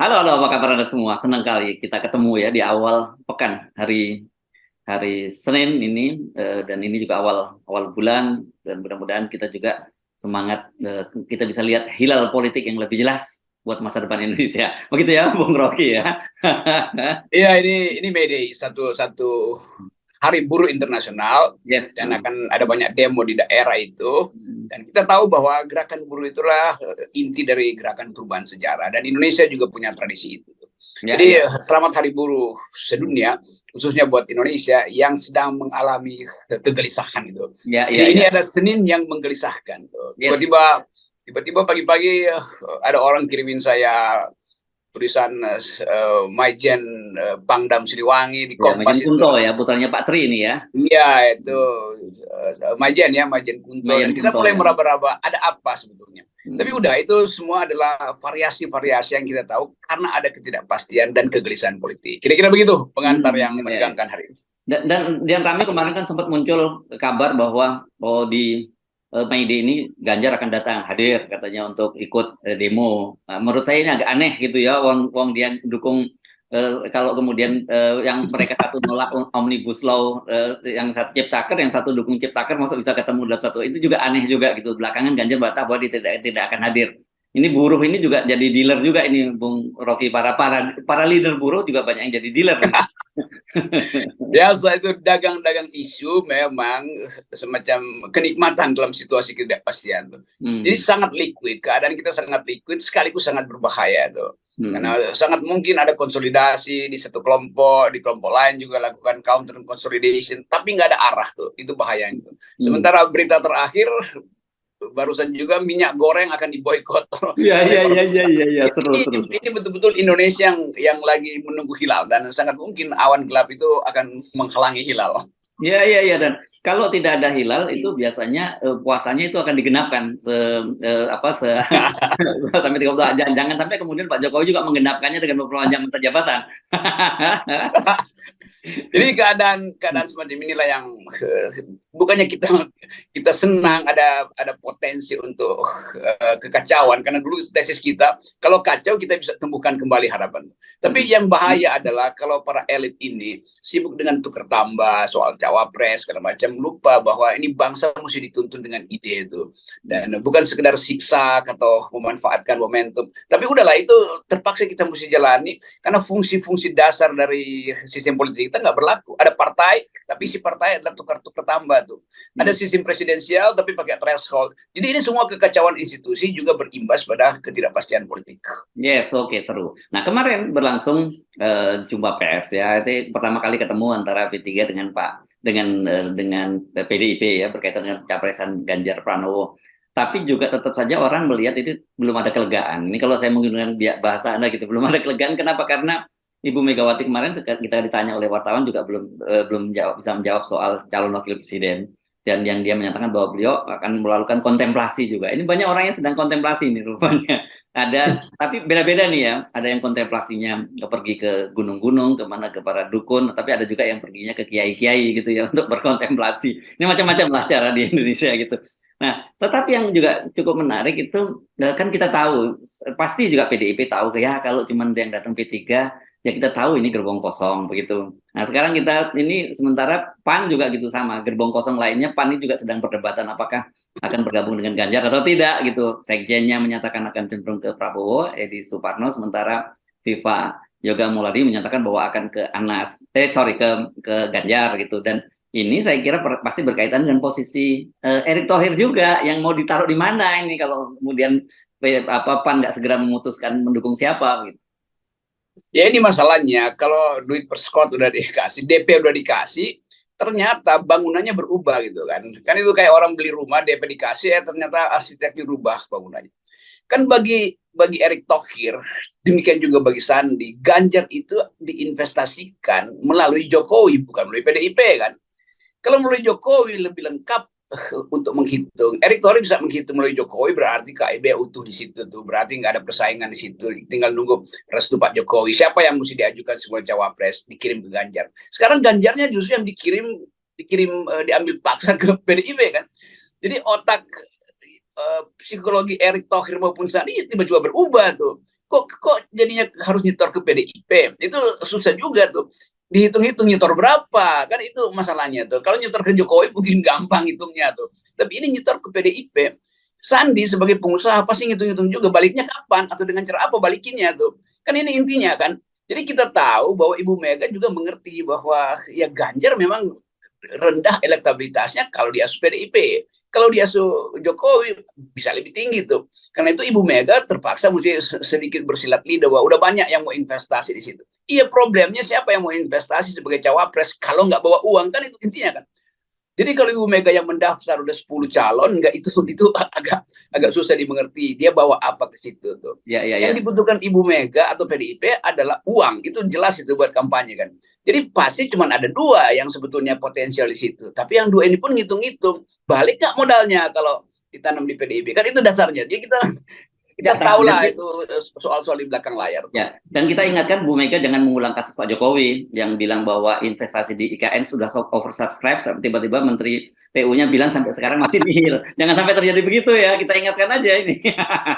Halo, halo, apa kabar Anda semua? Senang kali kita ketemu ya di awal pekan hari hari Senin ini dan ini juga awal awal bulan dan mudah-mudahan kita juga semangat kita bisa lihat hilal politik yang lebih jelas buat masa depan Indonesia. Begitu ya, Bung Rocky ya. Iya, ini May Day, satu satu hari buruh internasional, Yes. dan akan ada banyak demo di daerah itu. Dan kita tahu bahwa gerakan buruh itulah inti dari gerakan perubahan sejarah. Dan Indonesia juga punya tradisi itu. Ya, Jadi ya. selamat Hari Buruh sedunia, khususnya buat Indonesia yang sedang mengalami kegelisahan itu. Ya, Jadi ya, ini ya. ada Senin yang menggelisahkan. Yes. Tiba-tiba pagi-pagi ada orang kirimin saya tulisan Majen Pangdam Siliwangi di Ya, Kompas Majen itu. Kunto ya, putranya Pak Tri ini ya. Iya, itu Majen Kunto, dan Majen kita Kunto mulai ya. meraba-raba ada apa sebetulnya. Tapi Hmm. udah, itu semua adalah variasi-variasi yang kita tahu karena ada ketidakpastian dan kegelisahan politik. Kira-kira begitu pengantar yang Ya, ya. menegangkan hari ini. Dan kami kemarin kan sempat muncul kabar bahwa di May Day ini Ganjar akan datang hadir katanya untuk ikut demo. Nah, menurut saya ini agak aneh gitu ya, wong dia dukung kalau kemudian yang mereka satu nolak omnibus law, yang satu Ciptaker, yang satu dukung Ciptaker, masuk bisa ketemu dalam satu, itu juga aneh juga gitu. Belakangan Ganjar bantah bahwa dia tidak akan hadir. Ini buruh ini juga jadi dealer juga ini, Bung Rocky, para leader buruh juga banyak yang jadi dealer nih. Ya, setelah itu dagang-dagang isu memang semacam kenikmatan dalam situasi ketidakpastian tuh. Jadi Hmm. sangat liquid, keadaan kita sangat liquid sekaligus sangat berbahaya tuh. Hmm. Karena sangat mungkin ada konsolidasi di satu kelompok, di kelompok lain juga lakukan counter consolidation, tapi nggak ada arah tuh, itu bahayanya tuh. Hmm. Sementara berita terakhir barusan juga minyak goreng akan diboikot Iya, oleh iya, para iya, iya, iya, iya, seru, ini, seru, seru. ini betul-betul Indonesia yang lagi menunggu hilal, dan sangat mungkin awan gelap itu akan menghalangi hilal. Iya, iya, iya, dan kalau tidak ada hilal itu biasanya puasanya itu akan digenapkan apa sampai 30 jangan, jangan sampai kemudian Pak Jokowi juga menggenapkannya dengan memperpanjang masa jabatan. Jadi keadaan semacam inilah yang bukannya kita kita senang ada potensi untuk kekacauan, karena dulu tesis kita kalau kacau kita bisa tumbuhkan kembali harapan. Tapi yang bahaya adalah kalau para elit ini sibuk dengan tukar tambah soal cawapres segala macam, lupa bahwa ini bangsa mesti dituntun dengan ide itu, dan bukan sekedar siksa atau memanfaatkan momentum. Tapi udahlah, itu terpaksa kita mesti jalani karena fungsi-fungsi dasar dari sistem politik kita nggak berlaku. Ada partai, tapi si partai adalah tukar-tukar tambah tuh. Ada sistem presidensial, tapi pakai threshold. Jadi ini semua kekacauan institusi juga berimbas pada ketidakpastian politik. Yes, oke, seru. Nah, kemarin berlangsung jumpa pers ya. Itu pertama kali ketemu antara P3 dengan dengan PDIP ya, berkaitan dengan capresan Ganjar Pranowo. Tapi juga tetap saja orang melihat itu belum ada kelegaan. Ini kalau saya menggunakan bahasa Anda gitu, belum ada kelegaan. Kenapa? Karena Ibu Megawati kemarin kita ditanya oleh wartawan juga belum bisa menjawab soal calon wakil presiden, dan yang dia menyatakan bahwa beliau akan melakukan kontemplasi juga. Ini banyak orang yang sedang kontemplasi nih rupanya. Ada, tapi beda-beda nih ya. Ada yang kontemplasinya pergi ke gunung-gunung, kemana, ke para dukun, tapi ada juga yang perginya ke kiai-kiai gitu ya untuk berkontemplasi. Ini macam-macam lah cara di Indonesia gitu. Nah, tetapi yang juga cukup menarik itu kan kita tahu, pasti juga PDIP tahu ya, kalau cuma yang datang P3 ya kita tahu ini gerbong kosong begitu. Nah, sekarang kita ini sementara PAN juga gitu, sama gerbong kosong lainnya. PAN ini juga sedang perdebatan apakah akan bergabung dengan Ganjar atau tidak gitu. Sekjennya menyatakan akan cenderung ke Prabowo, Edi Suparno, sementara Viva Yoga Mauladi menyatakan bahwa akan ke ke Ganjar gitu. Dan ini saya kira pasti berkaitan dengan posisi Erick Thohir juga, yang mau ditaruh di mana ini kalau kemudian PAN nggak segera memutuskan mendukung siapa gitu. Ya, ini masalahnya, kalau duit per skot udah dikasih, DP udah dikasih, ternyata bangunannya berubah gitu kan. Kan itu kayak orang beli rumah, DP dikasih, ternyata arsiteknya berubah bangunannya. Kan bagi Erick Thohir, demikian juga bagi Sandi, Ganjar itu diinvestasikan melalui Jokowi, bukan melalui PDIP kan. Kalau melalui Jokowi lebih lengkap untuk menghitung. Erick Thohir bisa menghitung melalui Jokowi, berarti KIB utuh di situ tuh, berarti nggak ada persaingan di situ. Tinggal nunggu restu Pak Jokowi. Siapa yang mesti diajukan sebagai cawapres, dikirim ke Ganjar. Sekarang Ganjarnya justru yang diambil paksa ke PDIP kan. Jadi otak psikologi Erick Thohir maupun Sandi tiba-tiba berubah tuh. Kok jadinya harus nyetor ke PDIP. Itu susah juga tuh. Dihitung-hitung nyetor berapa, kan itu masalahnya tuh. Kalau nyetor ke Jokowi mungkin gampang hitungnya tuh. Tapi ini nyetor ke PDIP. Sandi sebagai pengusaha pasti ngitung-ngitung juga baliknya kapan atau dengan cara apa balikinnya tuh. Kan ini intinya kan. Jadi kita tahu bahwa Ibu Mega juga mengerti bahwa ya Ganjar memang rendah elektabilitasnya kalau diasuh PDIP. Kalau diasuh Jokowi bisa lebih tinggi tuh. Karena itu Ibu Mega terpaksa mesti sedikit bersilat lidah bahwa udah banyak yang mau investasi di situ. Iya, problemnya siapa yang mau investasi sebagai cawapres kalau nggak bawa uang, kan itu intinya kan. Jadi kalau Ibu Mega yang mendaftar udah 10 calon, nggak itu agak susah dimengerti. Dia bawa apa ke situ tuh. Yang dibutuhkan Ibu Mega atau PDIP adalah uang. Itu jelas itu buat kampanye kan. Jadi pasti cuma ada 2 yang sebetulnya potensial di situ. Tapi yang 2 ini pun ngitung-ngitung. Balik nggak modalnya kalau ditanam di PDIP? Kan itu dasarnya. Jadi kita tahu lah itu soal-soal di belakang layar. Ya, dan kita ingatkan Bu Mega jangan mengulang kasus Pak Jokowi yang bilang bahwa investasi di IKN sudah oversubscribe, tapi tiba-tiba Menteri PU-nya bilang sampai sekarang masih nihil. Jangan sampai terjadi begitu ya, kita ingatkan aja ini.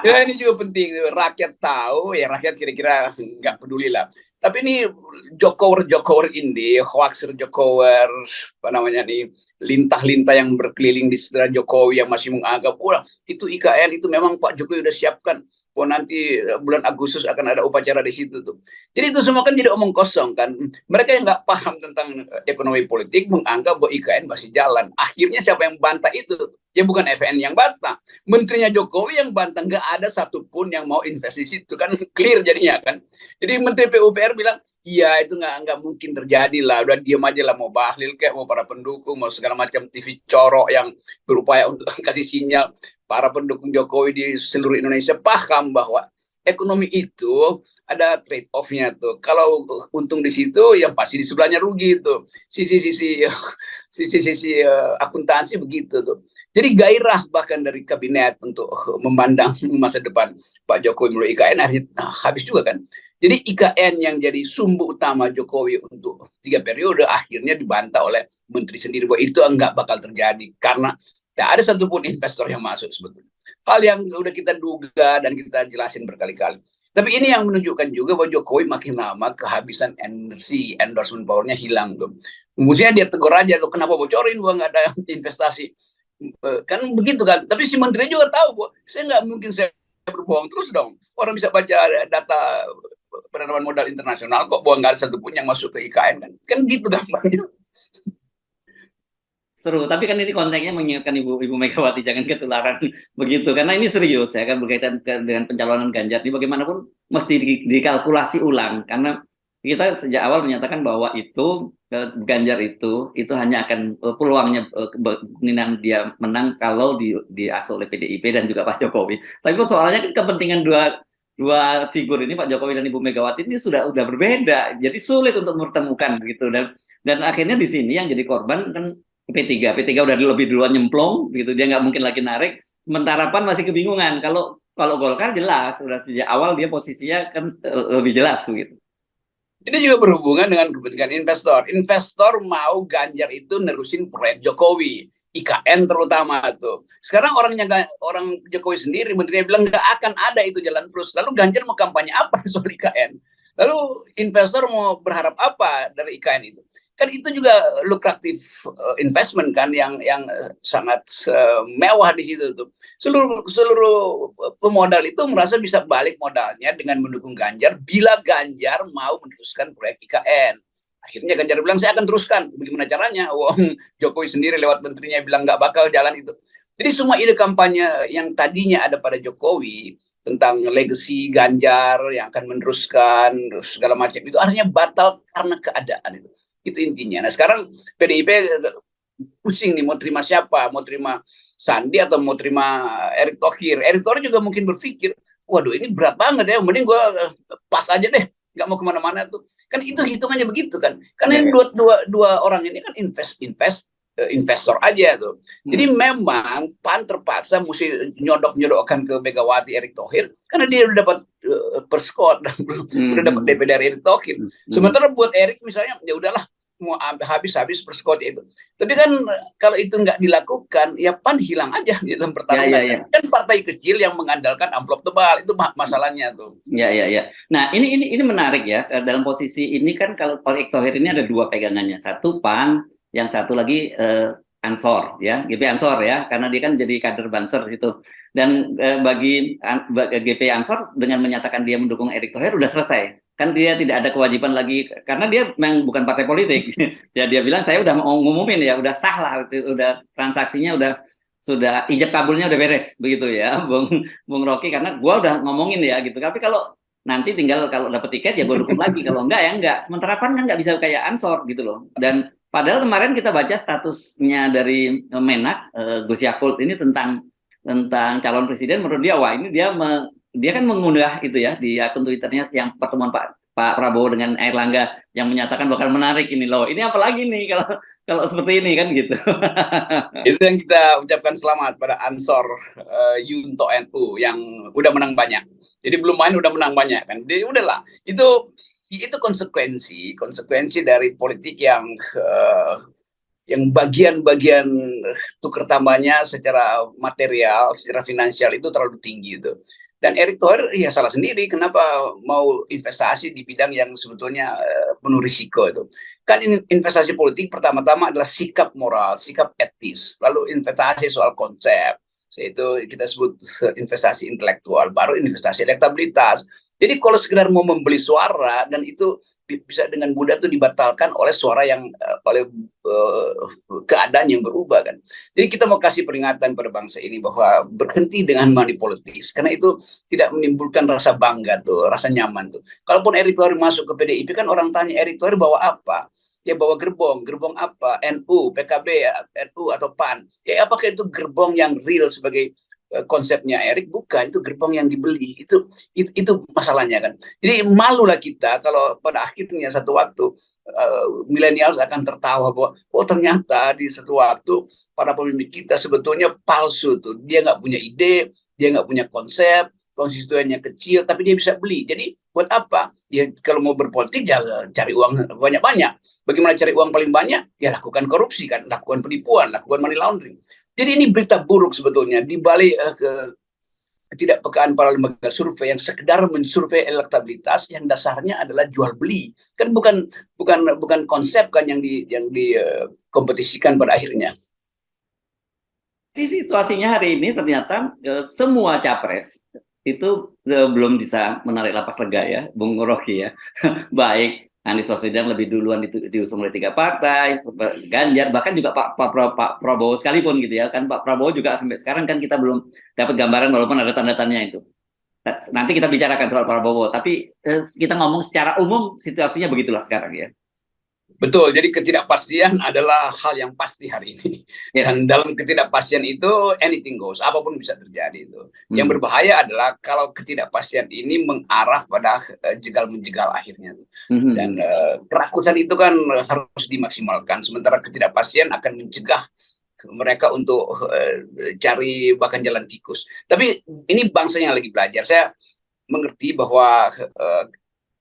Ya, ini juga penting, rakyat tahu ya, rakyat kira-kira nggak peduli lah. Tapi ini jokower ini, hoaxer jokower, apa namanya nih, lintah-lintah yang berkeliling di sekitar Jokowi yang masih menganggap, wah itu IKN itu memang Pak Jokowi udah siapkan, wah nanti bulan Agustus akan ada upacara di situ tuh. Jadi itu semua kan jadi omong kosong kan. Mereka yang nggak paham tentang ekonomi politik menganggap bahwa IKN masih jalan. Akhirnya siapa yang bantah itu? Ya bukan FN yang bantah, menterinya Jokowi yang bantah, nggak ada satupun yang mau investasi di situ kan, clear jadinya kan. Jadi Menteri PUPR bilang, iya itu nggak mungkin terjadi lah, udah diam aja lah, mau Bahlil kayak mau para pendukung, mau segala macam TV corok yang berupaya untuk kasih sinyal. Para pendukung Jokowi di seluruh Indonesia paham bahwa ekonomi itu ada trade off-nya tuh. Kalau untung di situ, yang pasti di sebelahnya rugi tuh. Sisi akuntansi begitu tuh. Jadi gairah bahkan dari kabinet untuk memandang masa depan Pak Jokowi melalui IKN akhirnya habis juga kan. Jadi IKN yang jadi sumbu utama Jokowi untuk 3 periode akhirnya dibantah oleh menteri sendiri bahwa itu enggak bakal terjadi karena tidak ada satupun investor yang masuk sebetulnya. Hal yang udah kita duga dan kita jelasin berkali-kali. Tapi ini yang menunjukkan juga bahwa Jokowi makin lama kehabisan energi, endorsement powernya hilang tuh. Mestinya dia tegur aja tuh, kenapa bocorin gua nggak ada investasi, kan begitu kan. Tapi si menteri juga tahu bahwa saya nggak mungkin saya berbohong terus dong. Orang bisa baca data penanaman modal internasional kok bahwa nggak ada satupun yang masuk ke IKN kan gitu gampangnya. Seru, tapi kan ini konteksnya mengingatkan Ibu Megawati jangan ketularan begitu, karena ini serius ya kan, berkaitan dengan pencalonan Ganjar ini bagaimanapun mesti dikalkulasi ulang, karena kita sejak awal menyatakan bahwa itu Ganjar itu hanya akan peluangnya kemungkinan dia menang kalau diasuh oleh PDIP dan juga Pak Jokowi. Tapi persoalannya kan kepentingan dua figur ini, Pak Jokowi dan Ibu Megawati, ini sudah berbeda, jadi sulit untuk mempertemukan gitu, dan akhirnya di sini yang jadi korban kan P3 udah lebih duluan nyemplung gitu, dia nggak mungkin lagi narik, sementara PAN masih kebingungan. Kalau Golkar jelas sudah sejak awal dia posisinya kan lebih jelas gitu. Ini juga berhubungan dengan kepentingan investor. Investor mau Ganjar itu nerusin proyek Jokowi, IKN terutama tuh. Sekarang orang Jokowi sendiri, menterinya bilang nggak akan ada itu jalan terus. Lalu Ganjar mau kampanye apa soal IKN? Lalu investor mau berharap apa dari IKN itu? Kan itu juga lukratif investment kan yang sangat mewah di situ tuh. Seluruh pemodal itu merasa bisa balik modalnya dengan mendukung Ganjar bila Ganjar mau meneruskan proyek IKN. Akhirnya Ganjar bilang saya akan teruskan. Bagaimana caranya? Wong Jokowi sendiri lewat menterinya bilang nggak bakal jalan itu. Jadi semua ide kampanye yang tadinya ada pada Jokowi tentang legacy Ganjar yang akan meneruskan segala macam itu akhirnya batal karena keadaan itu. Itu intinya. Nah sekarang PDIP pusing nih mau terima siapa, mau terima Sandi atau mau terima Erick Thohir. Erick Thohir juga mungkin berpikir, waduh ini berat banget ya, mending gue pas aja deh, nggak mau kemana-mana tuh. Kan itu hitungannya begitu kan. Karena ini dua orang ini kan investor aja tuh. Jadi memang PAN terpaksa mesti nyodok-nyodokkan ke Megawati Erick Thohir karena dia udah dapat perskot, udah dapat DP dari Erick Thohir. Sementara buat Erick misalnya ya udahlah, mau habis-habis persekoti itu. Tapi kan kalau itu nggak dilakukan, ya PAN hilang aja di dalam pertarungan. Ya. Kan partai kecil yang mengandalkan amplop tebal, itu masalahnya tuh. Ya. Nah, ini menarik ya. Dalam posisi ini kan kalau Erick Thohir ini ada dua pegangannya. Satu PAN, yang satu lagi Ansor ya, GP Ansor ya, karena dia kan jadi kader Banser situ. Dan bagi GP Ansor dengan menyatakan dia mendukung Erick Thohir udah selesai. Kan dia tidak ada kewajiban lagi karena dia memang bukan partai politik. Ya dia bilang saya udah mau ngumumin ya, udah sah lah, udah transaksinya sudah ijab kabulnya udah beres begitu ya, Bung Rocky, karena gue udah ngomongin ya gitu. Tapi kalau nanti tinggal kalau dapet tiket ya gue dukung lagi, kalau enggak ya enggak. Sementara PAN kan nggak bisa kayak Ansor gitu loh. Dan padahal kemarin kita baca statusnya dari Menak, Gus Yakult ini tentang calon presiden, menurut dia wah ini dia kan mengunggah itu ya di akun Twitternya yang pertemuan Pak Prabowo dengan Airlangga yang menyatakan bakal menarik ini loh. Ini apalagi nih kalau seperti ini kan gitu. Itu yang kita ucapkan selamat pada Ansor Yunto NU yang udah menang banyak. Jadi belum main udah menang banyak kan. Jadi udahlah. Itu konsekuensi dari politik yang bagian-bagian tukar tambahnya secara material, secara finansial itu terlalu tinggi itu. Dan Erick Thohir ya salah sendiri kenapa mau investasi di bidang yang sebetulnya penuh risiko itu. Kan investasi politik pertama-tama adalah sikap moral, sikap etis, lalu investasi soal konsep, yaitu kita sebut investasi intelektual, baru investasi elektabilitas. Jadi kalau sekedar mau membeli suara dan itu bisa dengan mudah tuh dibatalkan oleh suara yang oleh keadaan yang berubah kan. Jadi kita mau kasih peringatan pada bangsa ini bahwa berhenti dengan money politics karena itu tidak menimbulkan rasa bangga tuh, rasa nyaman tuh. Kalaupun Erick Thohir masuk ke PDIP kan orang tanya Erick Thohir bawa apa? Ya bawa gerbong apa? NU, PKB, NU atau PAN. Ya apakah itu gerbong yang real sebagai konsepnya Erick? Bukan, itu gerbong yang dibeli. Itu masalahnya kan. Jadi malulah kita kalau pada akhirnya satu waktu milenials akan tertawa bahwa oh ternyata di satu waktu para pemimpin kita sebetulnya palsu tuh. Dia nggak punya ide, dia nggak punya konsep, konstituennya kecil, tapi dia bisa beli. Jadi buat apa? Ya kalau mau berpolitik jangan cari uang banyak-banyak. Bagaimana cari uang paling banyak? Ya lakukan korupsi kan, lakukan penipuan, lakukan money laundering. Jadi ini berita buruk sebetulnya di balik ketidakpekaan para lembaga survei yang sekedar mensurvei elektabilitas yang dasarnya adalah jual beli. Kan bukan konsep kan yang dikompetisikan pada akhirnya. Di situasinya hari ini ternyata semua capres itu belum bisa menarik lapas lega ya, Bung Rocky ya. Baik Anies Baswedan lebih duluan diusung oleh 3 partai, Ganjar, bahkan juga Pak Prabowo sekalipun gitu ya. Kan Pak Prabowo juga sampai sekarang kan kita belum dapat gambaran walaupun ada tanda-tandanya itu. Nanti kita bicarakan soal Prabowo, tapi kita ngomong secara umum situasinya begitulah sekarang ya. Betul, jadi ketidakpastian adalah hal yang pasti hari ini. Yes. Dan dalam ketidakpastian itu anything goes, apapun bisa terjadi itu. Yang berbahaya adalah kalau ketidakpastian ini mengarah pada jegal-menjegal akhirnya. Dan kerakusan itu kan harus dimaksimalkan, sementara ketidakpastian akan mencegah mereka untuk cari bahkan jalan tikus. Tapi ini bangsa yang lagi belajar. Saya mengerti bahwa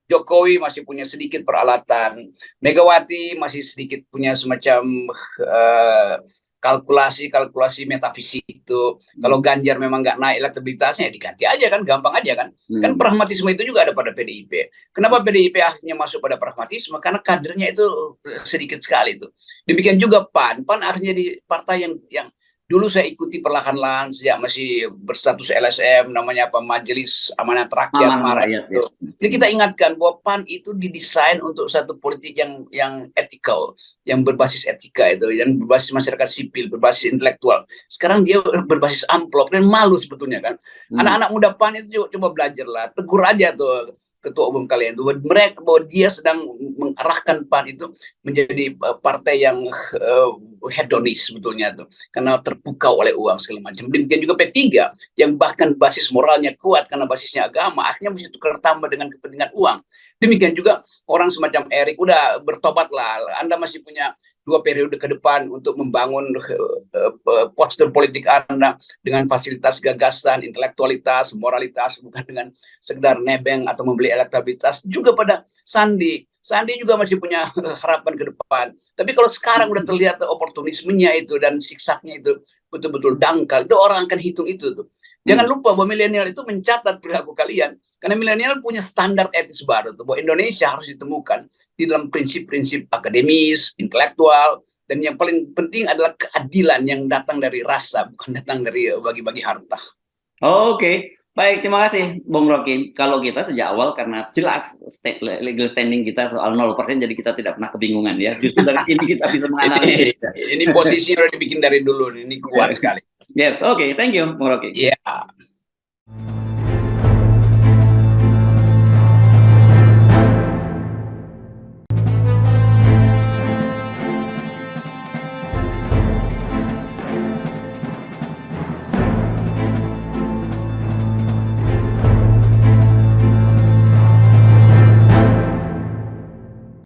Jokowi masih punya sedikit peralatan, Megawati masih sedikit punya semacam kalkulasi metafisik itu. Kalau Ganjar memang nggak naik elektabilitasnya, ya diganti aja kan, gampang aja kan. Kan pragmatisme itu juga ada pada PDIP. Kenapa PDIP akhirnya masuk pada pragmatisme? Karena kadernya itu sedikit sekali itu. Demikian juga PAN akhirnya di partai yang dulu saya ikuti perlahan-lahan sejak masih berstatus LSM, namanya apa, Majelis Amanat Rakyat. Ya. Jadi kita ingatkan bahwa PAN itu didesain untuk satu politik yang ethical, yang berbasis etika itu, yang berbasis masyarakat sipil, berbasis intelektual. Sekarang dia berbasis amplop, dan malu sebetulnya kan. Anak-anak muda PAN itu coba belajarlah, tegur aja tuh ketua umum kalian itu, bahwa dia sedang mengarahkan PAN itu menjadi partai yang hedonis sebetulnya tuh, karena terpukau oleh uang segala macam. Demikian juga P3 yang bahkan basis moralnya kuat karena basisnya agama, akhirnya mesti tukar tambah dengan kepentingan uang. Demikian juga orang semacam Erick, udah bertobatlah, Anda masih punya 2 periode ke depan untuk membangun postur politik Anda dengan fasilitas gagasan, intelektualitas, moralitas, bukan dengan sekedar nebeng atau membeli elektabilitas. Juga pada Sandi Sandi juga masih punya harapan ke depan. Tapi kalau sekarang udah terlihat oportunismenya itu dan siksaknya itu betul-betul dangkal, itu orang akan hitung itu tuh. Jangan lupa bahwa milenial itu mencatat perilaku kalian, karena milenial punya standar etis baru tuh, bahwa Indonesia harus ditemukan di dalam prinsip-prinsip akademis, intelektual, dan yang paling penting adalah keadilan yang datang dari rasa, bukan datang dari bagi-bagi harta. Oke. Baik, terima kasih Bung Rocky. Kalau kita sejak awal karena jelas legal standing kita soal 0%, jadi kita tidak pernah kebingungan ya. Justru dari ini kita bisa menganalisis. Ini posisinya udah dibikin dari dulu, ini kuat sekali. Yes, oke, thank you Bung Rocky. Iya.